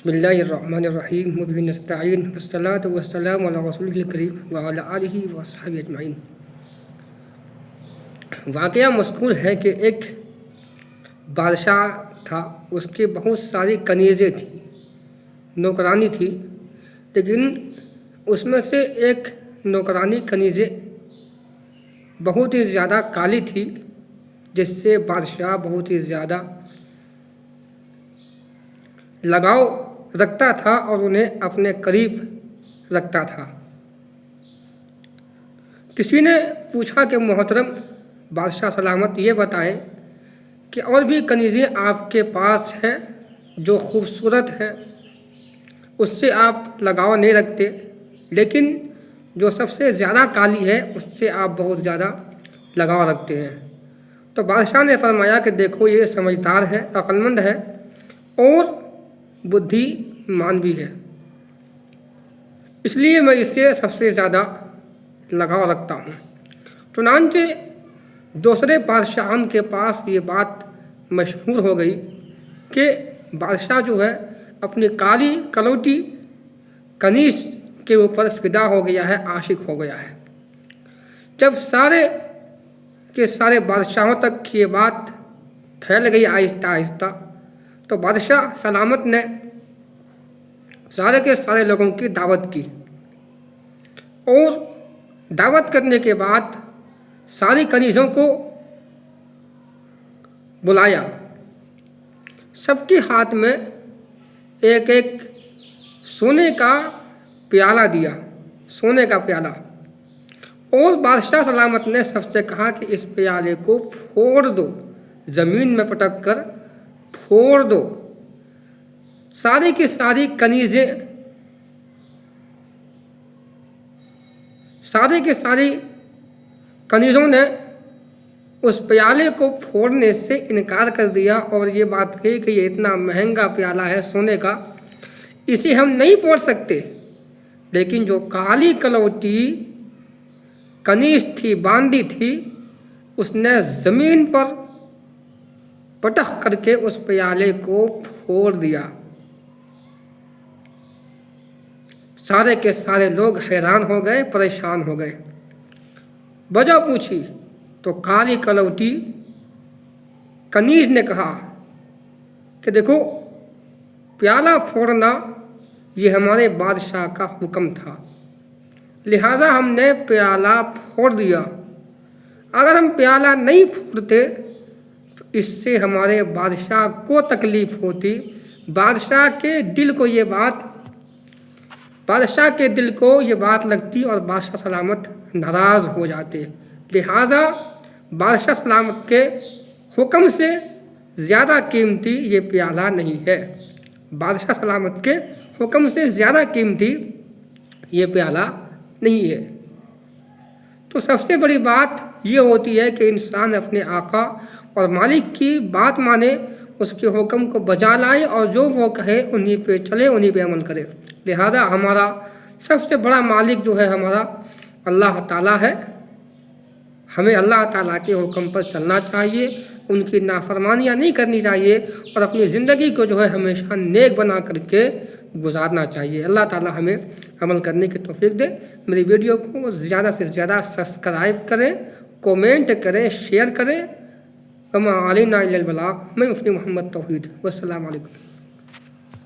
بسم اللہ الرحمن الرحیم وبہ نستعین والصلاۃ والسلام علی رسولہ الکریم وعلی آلہ وصحبہ اجمعین۔ واقعہ مذکور ہے کہ ایک بادشاہ تھا، اس کے بہت ساری کنیزیں تھیں، نوکرانی تھی، لیکن اس میں سے ایک نوکرانی کنیزیں بہت ہی زیادہ کالی تھی، جس سے بادشاہ بہت ہی زیادہ لگاؤ رکھتا تھا اور انہیں اپنے قریب رکھتا تھا۔ کسی نے پوچھا کہ محترم بادشاہ سلامت، یہ بتائیں کہ اور بھی کنیزیں آپ کے پاس ہیں جو خوبصورت ہیں، اس سے آپ لگاؤ نہیں رکھتے، لیکن جو سب سے زیادہ کالی ہے اس سے آپ بہت زیادہ لگاؤ رکھتے ہیں۔ تو بادشاہ نے فرمایا کہ دیکھو، یہ سمجھدار ہے، عقل مند ہے اور بدھی مان بھی ہے، اس لیے میں اس سے سب سے زیادہ لگاؤ رکھتا ہوں۔ چنانچہ دوسرے بادشاہان کے پاس یہ بات مشہور ہو گئی کہ بادشاہ جو ہے اپنی کالی کلوٹی کنیز کے اوپر فدا ہو گیا ہے، عاشق ہو گیا ہے۔ جب سارے کے سارے بادشاہوں تک یہ بات پھیل گئی آہستہ آہستہ، تو بادشاہ سلامت نے سارے کے سارے لوگوں کی دعوت کی، اور دعوت کرنے کے بعد ساری کنیزوں کو بلایا، سب کے ہاتھ میں ایک ایک سونے کا پیالہ دیا، سونے کا پیالہ، اور بادشاہ سلامت نے سب سے کہا کہ اس پیالے کو پھوڑ دو، زمین میں پٹک کر پھوڑ دو۔ ساری کی ساری کنیزیں، ساری کی ساری کنیزوں نے اس پیالے کو پھوڑنے سے انکار کر دیا اور یہ بات کہی کہ یہ اتنا مہنگا پیالہ ہے سونے کا، اسے ہم نہیں پھوڑ سکتے۔ لیکن جو کالی کلوٹی کنیز تھی، باندی تھی، اس نے زمین پر پٹخ کر کے اس پیالے کو پھوڑ دیا۔ سارے کے سارے لوگ حیران ہو گئے، پریشان ہو گئے۔ وجہ پوچھی تو کالی کلوٹی کنیز نے کہا کہ دیکھو، پیالہ پھوڑنا یہ ہمارے بادشاہ کا حکم تھا، لہٰذا ہم نے پیالہ پھوڑ دیا۔ اگر ہم پیالہ نہیں پھوڑتے تو اس سے ہمارے بادشاہ کو تکلیف ہوتی، بادشاہ کے دل کو یہ بات لگتی اور بادشاہ سلامت ناراض ہو جاتے۔ لہٰذا بادشاہ سلامت کے حکم سے زیادہ قیمتی یہ پیالہ نہیں ہے، بادشاہ سلامت کے حکم سے زیادہ قیمتی یہ پیالہ نہیں ہے۔ تو سب سے بڑی بات یہ ہوتی ہے کہ انسان اپنے آقا اور مالک کی بات مانے، اس کے حکم کو بجا لائے اور جو وہ کہے انہی پہ چلے، انہی پہ عمل کرے۔ لہذا ہمارا سب سے بڑا مالک جو ہے ہمارا اللہ تعالیٰ ہے، ہمیں اللہ تعالیٰ کے حکم پر چلنا چاہیے، ان کی نافرمانیاں نہیں کرنی چاہیے، اور اپنی زندگی کو جو ہے ہمیشہ نیک بنا کر کے گزارنا چاہیے۔ اللہ تعالیٰ ہمیں عمل کرنے کی توفیق دے۔ میری ویڈیو کو زیادہ سے زیادہ سبسکرائب کریں، کومنٹ کریں، شیئر کریں۔ وما علینا الا البلاغ۔ میں مفتی محمد توحید، والسلام علیکم۔